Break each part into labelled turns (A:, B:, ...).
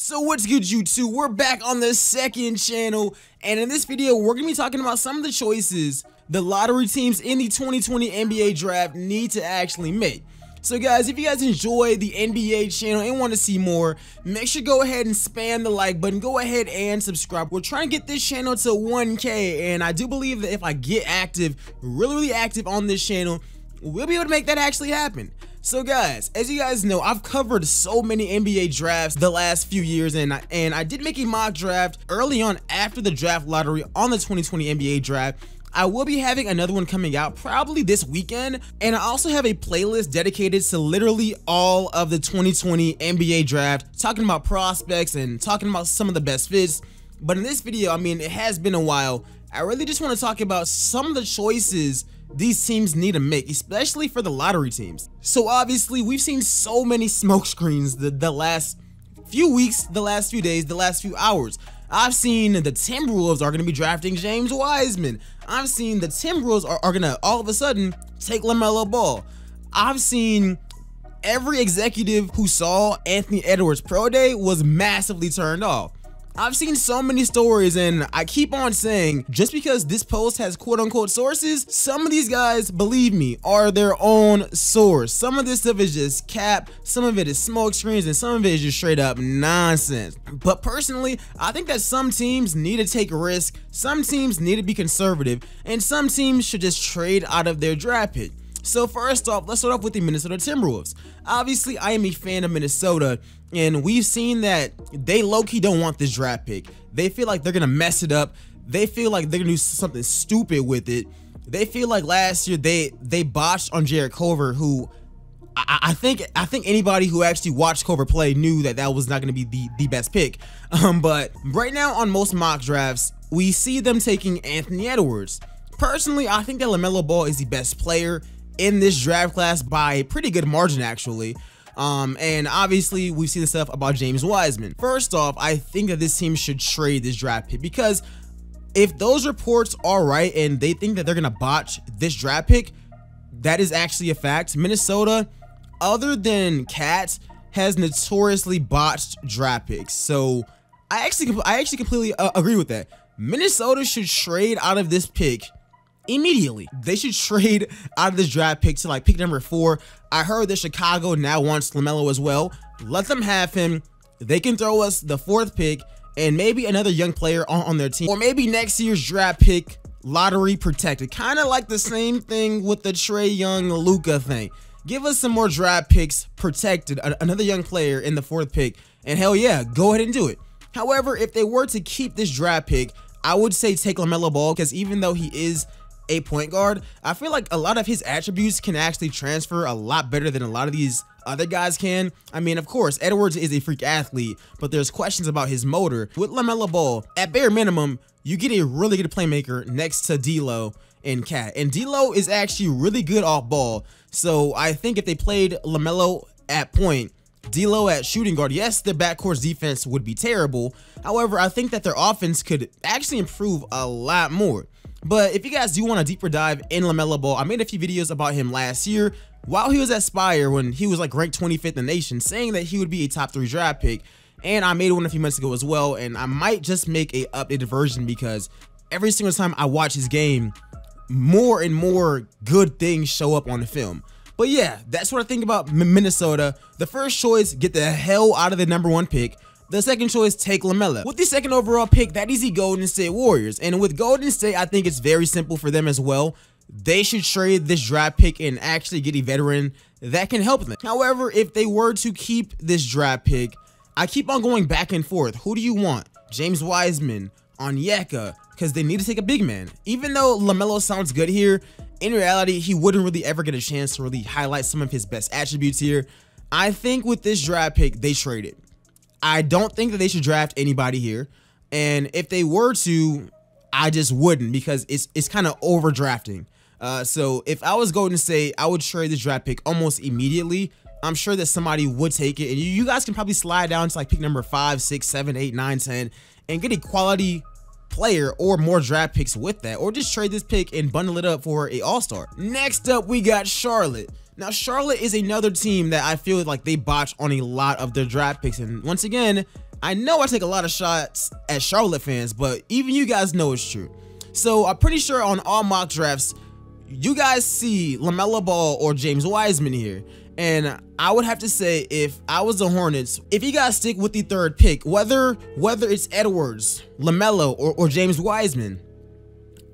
A: So what's good, YouTube? We're back on the second channel, and in this video we're gonna be talking about some of the choices the lottery teams in the 2020 NBA draft need to actually make. So guys, if you guys enjoy the NBA channel and want to see more, make sure to go ahead and spam the like button. Go ahead and subscribe. We're trying to get this channel to 1K, and I do believe that if I get active, really active on this channel, we'll be able to make that actually happen. So guys, as you guys know, I've covered so many NBA drafts the last few years, and I did make a mock draft early on after the draft lottery on the 2020 NBA draft. I will be having another one coming out probably this weekend, and I also have a playlist dedicated to literally all of the 2020 NBA draft, talking about prospects and talking about some of the best fits. But in this video, I mean, it has been a while. I really just want to talk about some of the choices these teams need to make, especially for the lottery teams. So obviously, we've seen so many smoke screens the last few weeks, the last few days, the last few hours. I've seen the Timberwolves are going to be drafting James Wiseman. I've seen the Timberwolves are going to all of a sudden take Lamelo Ball. I've seen every executive who saw Anthony Edwards' pro day was massively turned off. I've seen so many stories, and I keep on saying, just because this post has quote-unquote sources, some of these guys, believe me, are their own source. Some of this stuff is just cap, some of it is smoke screens, and some of it is just straight up nonsense. But personally, I think that some teams need to take a risk, some teams need to be conservative, and some teams should just trade out of their draft pick. So first off, let's start off with the Minnesota Timberwolves. Obviously, I am a fan of Minnesota, and we've seen that they low-key don't want this draft pick. They feel like they're gonna mess it up. They feel like they're gonna do something stupid with it. They feel like last year they botched on Jarrett Culver, who I think anybody who actually watched Culver play knew that that was not gonna be the best pick. But right now on most mock drafts, we see them taking Anthony Edwards. Personally, I think that Lamelo Ball is the best player in this draft class by a pretty good margin, actually. And obviously we've seen the stuff about James Wiseman. First off, I think that this team should trade this draft pick, because if those reports are right and they think that they're gonna botch this draft pick, that is actually a fact. Minnesota, other than Cat, has notoriously botched draft picks. So I actually completely agree with that. Minnesota should trade out of this pick immediately. They should trade out of this draft pick to like pick number 4. I heard that Chicago now wants Lamelo as well. Let them have him. They can throw us the 4th pick and maybe another young player on their team, or maybe next year's draft pick lottery protected, kind of like the same thing with the Trae Young Luka thing. Give us some more draft picks protected, another young player in the 4th pick, and hell yeah, go ahead and do it. However, if they were to keep this draft pick, I would say take Lamelo Ball, because even though he is a point guard, I feel like a lot of his attributes can actually transfer a lot better than a lot of these other guys can. I mean, of course, Edwards is a freak athlete, but there's questions about his motor. With Lamelo Ball, at bare minimum, you get a really good playmaker next to D'Lo and Cat, and D'Lo is actually really good off ball. So I think if they played Lamelo at point, D'Lo at shooting guard, yes, their backcourt's defense would be terrible. However, I think that their offense could actually improve a lot more. But if you guys do want a deeper dive in Lamelo Ball, I made a few videos about him last year while he was at Spire, when he was like ranked 25th in the nation, saying that he would be a top 3 draft pick. And I made one a few months ago as well, and I might just make a updated version, because every single time I watch his game, more and more good things show up on the film. But yeah, that's what I think about Minnesota. The first choice, get the hell out of the number 1 pick. The second choice, take Lamelo. With the second overall pick, that is the Golden State Warriors. And with Golden State, I think it's very simple for them as well. They should trade this draft pick and actually get a veteran that can help them. However, if they were to keep this draft pick, I keep on going back and forth. Who do you want? James Wiseman, Onyeka, because they need to take a big man. Even though Lamelo sounds good here, in reality, he wouldn't really ever get a chance to really highlight some of his best attributes here. I think with this draft pick, they trade it. I don't think that they should draft anybody here, and if they were to, I just wouldn't, because it's kind of overdrafting. So if I was going to say, I would trade this draft pick almost immediately. I'm sure that somebody would take it, and you guys can probably slide down to like pick number 5, 6, 7, 8, 9, 10, and get a quality player or more draft picks with that, or just trade this pick and bundle it up for a all-star. Next up, we got Charlotte. Now, Charlotte is another team that I feel like they botched on a lot of their draft picks, and once again, I know I take a lot of shots at Charlotte fans, but even you guys know it's true. So I'm pretty sure on all mock drafts, you guys see Lamelo Ball or James Wiseman here. And I would have to say, if I was the Hornets, if you guys stick with the third pick, whether it's Edwards, Lamelo, or James Wiseman,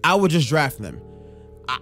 A: I would just draft them.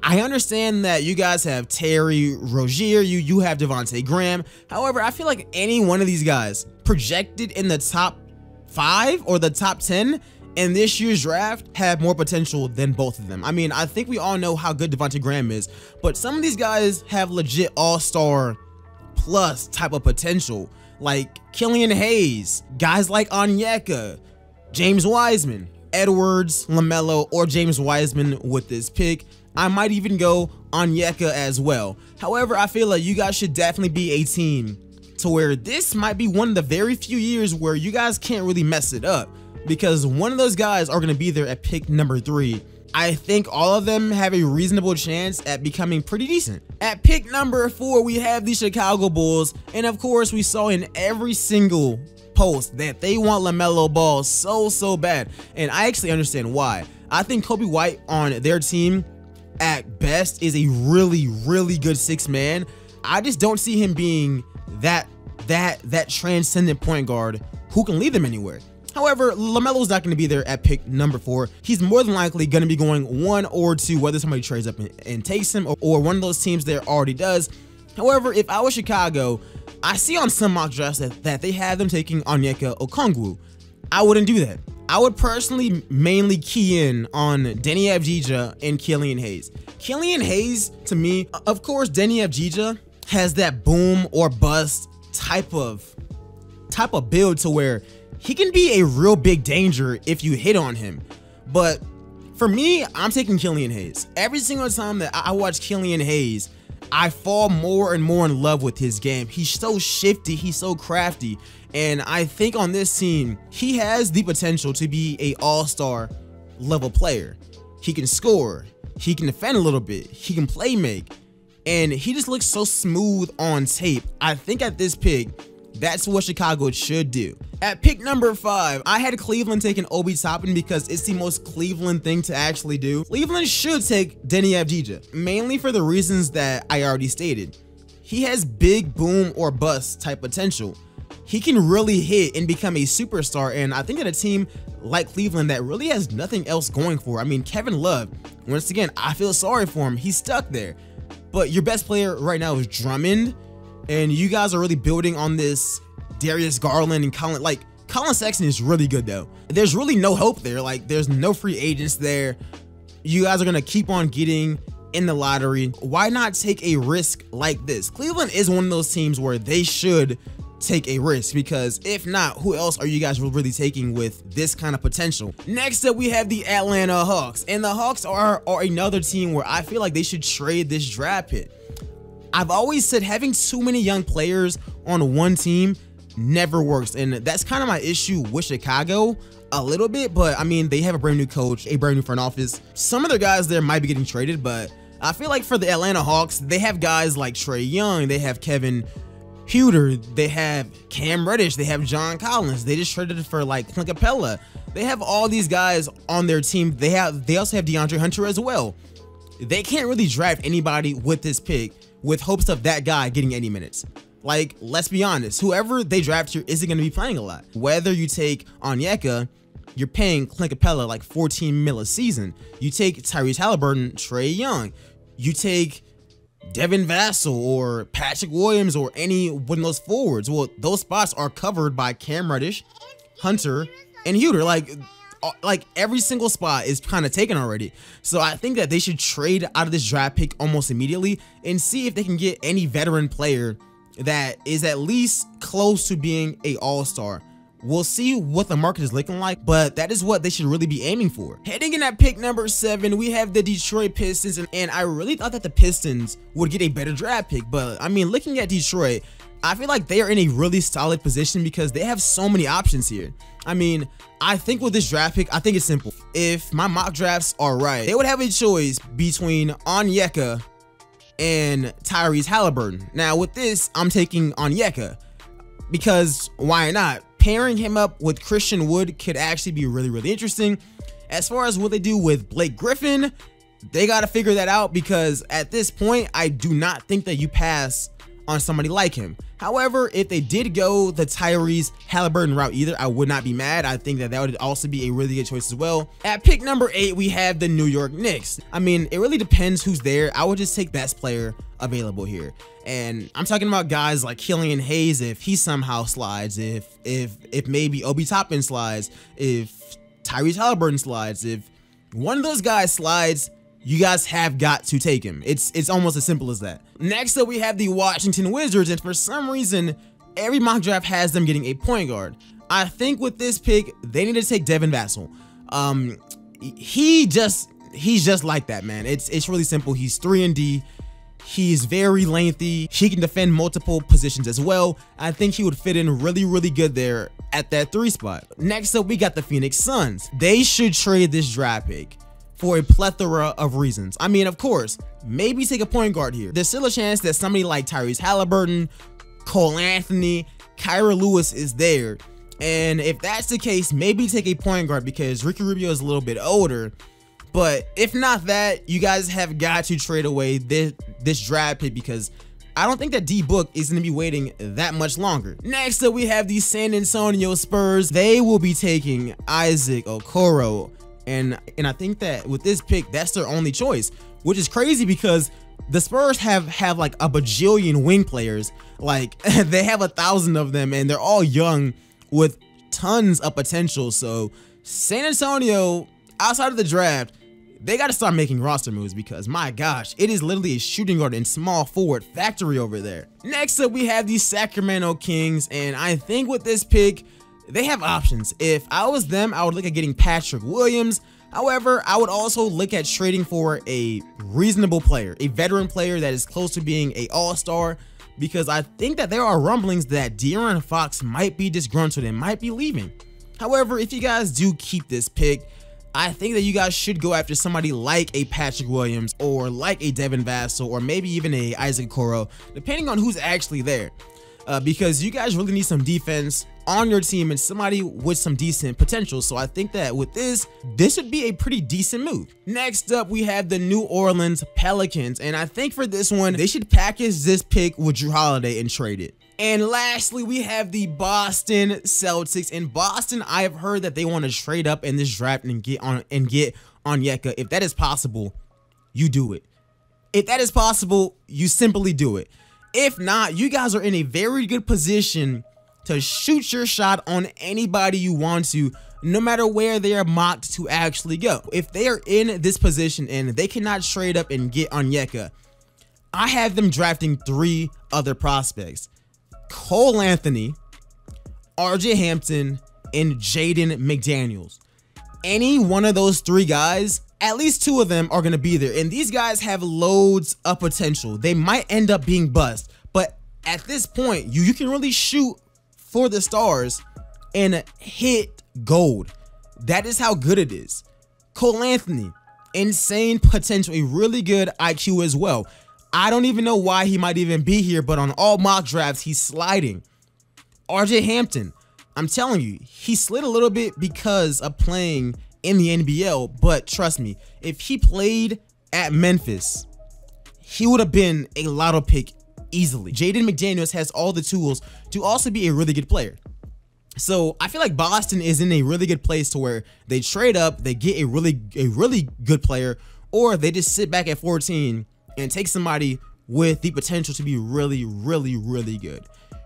A: I understand that you guys have Terry Rozier, you have Devontae Graham. However, I feel like any one of these guys projected in the top 5 or the top 10 in this year's draft have more potential than both of them. I mean, I think we all know how good Devontae Graham is, but some of these guys have legit all-star plus type of potential, like Killian Hayes, guys like Onyeka, James Wiseman, Edwards, Lamelo, or James Wiseman with this pick. I might even go Onyeka as well. However, I feel like you guys should definitely be a team to where this might be one of the very few years where you guys can't really mess it up, because one of those guys are going to be there at pick number 3. I think all of them have a reasonable chance at becoming pretty decent. At pick number 4, we have the Chicago Bulls, and of course we saw in every single post that they want Lamelo Ball so bad, and I actually understand why. I think Kobe White on their team at best is a really good 6th man. I just don't see him being that transcendent point guard who can lead them anywhere. However, LaMelo's not going to be there at pick number 4. He's more than likely going to be going 1 or 2, whether somebody trades up and takes him, or one of those teams there already does. However, if I was Chicago, I see on some mock drafts that they have them taking Onyeka Okongwu. I wouldn't do that. I would personally mainly key in on Deni Avdija and Killian Hayes. Killian Hayes, to me, of course, Deni Avdija has that boom or bust type of build to where he can be a real big danger if you hit on him. But for me, I'm taking Killian Hayes. Every single time that I watch Killian Hayes, I fall more and more in love with his game. He's so shifty, he's so crafty, and I think on this team, he has the potential to be a all-star level player. He can score, he can defend a little bit, he can play make, and he just looks so smooth on tape. I think at this pick, that's what Chicago should do. At pick number 5, I had Cleveland taking Obi Toppin because it's the most Cleveland thing to actually do. Cleveland should take Deni Avdija, mainly for the reasons that I already stated. He has big boom or bust type potential. He can really hit and become a superstar, and I think at a team like Cleveland that really has nothing else going for. I mean, Kevin Love, once again, I feel sorry for him. He's stuck there. But your best player right now is Drummond, and you guys are really building on this Darius Garland and Colin Sexton is really good though. There's really no hope there. Like, there's no free agents there. You guys are gonna keep on getting in the lottery. Why not take a risk like this? Cleveland is one of those teams where they should take a risk, because if not, who else are you guys really taking with this kind of potential? Next up, we have the Atlanta Hawks, and the Hawks are another team where I feel like they should trade this draft pick. I've always said having too many young players on one team never works, and that's kind of my issue with Chicago a little bit. But I mean, they have a brand new coach, a brand new front office. Some of their guys there might be getting traded, but I feel like for the Atlanta Hawks, they have guys like Trae Young, they have Kevin Huerter, they have Cam Reddish, they have John Collins, they just traded for like Clint Capella. They have all these guys on their team. They also have DeAndre Hunter as well. They can't really draft anybody with this pick with hopes of that guy getting 80 minutes. Like, let's be honest, whoever they draft here isn't going to be playing a lot. Whether you take Onyeka, you're paying Clint Capella like 14 mil a season. You take Tyrese Halliburton, Trae Young. You take Devin Vassell or Patrick Williams or any one of those forwards. Well, those spots are covered by Cam Reddish, Hunter, and Huerter. Like every single spot is kind of taken already. So I think that they should trade out of this draft pick almost immediately and see if they can get any veteran player that is at least close to being a all-star. We'll see what the market is looking like, but that is what they should really be aiming for. Heading in at pick number 7, we have the Detroit Pistons, and I really thought that the Pistons would get a better draft pick, but I mean, looking at Detroit, I feel like they are in a really solid position because they have so many options here. I mean, I think with this draft pick, I think it's simple. If my mock drafts are right, they would have a choice between Onyeka and Tyrese Halliburton. Now with this, I'm taking Onyeka because why not? pairing him up with Christian Wood could actually be really interesting. As far as what they do with Blake Griffin, they got to figure that out, because at this point, I do not think that you pass on somebody like him. However, if they did go the Tyrese Halliburton route either, I would not be mad. I think that that would also be a really good choice as well. At pick number 8, we have the New York Knicks. I mean, it really depends who's there. I would just take best player available here. And I'm talking about guys like Killian Hayes, if he somehow slides, if maybe Obi Toppin slides, if Tyrese Halliburton slides, if one of those guys slides, you guys have got to take him. It's almost as simple as that. Next up, we have the Washington Wizards, and for some reason, every mock draft has them getting a point guard. I think with this pick, they need to take Devin Vassell. He's just like that, man. It's really simple. He's 3-and-D. He's very lengthy. He can defend multiple positions as well. I think he would fit in really good there at that 3 spot. Next up, we got the Phoenix Suns. They should trade this draft pick for a plethora of reasons. I mean, of course, maybe take a point guard here. There's still a chance that somebody like Tyrese Halliburton, Cole Anthony, Kyra Lewis is there. And if that's the case, maybe take a point guard, because Ricky Rubio is a little bit older. But if not that, you guys have got to trade away this draft pick, because I don't think that D-Book is going to be waiting that much longer. Next up, we have the San Antonio Spurs. They will be taking Isaac Okoro. And I think that with this pick, that's their only choice, which is crazy because the Spurs have like a bajillion wing players. Like, they have 1,000 of them, and they're all young with tons of potential. So San Antonio, outside of the draft, they got to start making roster moves, because my gosh, it is literally a shooting guard and small forward factory over there. Next up, we have the Sacramento Kings, and I think with this pick, they have options. If I was them, I would look at getting Patrick Williams. However, I would also look at trading for a reasonable player, a veteran player that is close to being an all-star, because I think that there are rumblings that De'Aaron Fox might be disgruntled and might be leaving. However, if you guys do keep this pick, I think that you guys should go after somebody like a Patrick Williams, or like a Devin Vassell, or maybe even a Isaac Okoro, depending on who's actually there. Because you guys really need some defense on your team and somebody with some decent potential. So I think that with this would be a pretty decent move. Next up, we have the New Orleans Pelicans, and I think for this one, they should package this pick with Jrue Holiday and trade it. And lastly, we have the Boston Celtics. In Boston, I have heard that they want to trade up in this draft and get Onyeka. If that is possible, you do it. If that is possible, you simply do it. If not, you guys are in a very good position to shoot your shot on anybody you want to, no matter where they are mocked to actually go. If they are in this position and they cannot trade up and get Onyeka, I have them drafting 3 other prospects: Cole Anthony, RJ Hampton, and Jaden McDaniels. Any one of those 3 guys, at least 2 of them are going to be there. And these guys have loads of potential. They might end up being bust, but at this point, you can really shoot for the stars and hit gold. That is how good it is. Cole Anthony, insane potential, a really good IQ as well. I don't even know why he might even be here, but on all mock drafts, he's sliding. RJ Hampton, I'm telling you, he slid a little bit because of playing in the NBL, but trust me, if he played at Memphis, he would have been a lotto pick easily. Jaden McDaniels has all the tools to also be a really good player. So I feel like Boston is in a really good place to where they trade up, they get a really good player, or they just sit back at 14 and take somebody with the potential to be really good.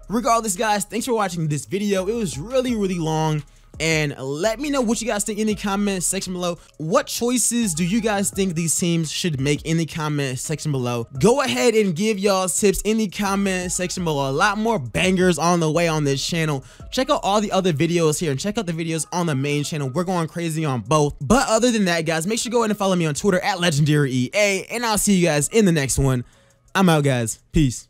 A: Regardless, guys, thanks for watching this video. It was really long. And let me know what you guys think in the comment section below. What choices do you guys think these teams should make in the comment section below? Go ahead and give y'all tips in the comment section below. A lot more bangers on the way on this channel. Check out all the other videos here and check out the videos on the main channel. We're going crazy on both. But other than that, guys, make sure to go ahead and follow me on Twitter at LegendaryEA. And I'll see you guys in the next one. I'm out, guys. Peace.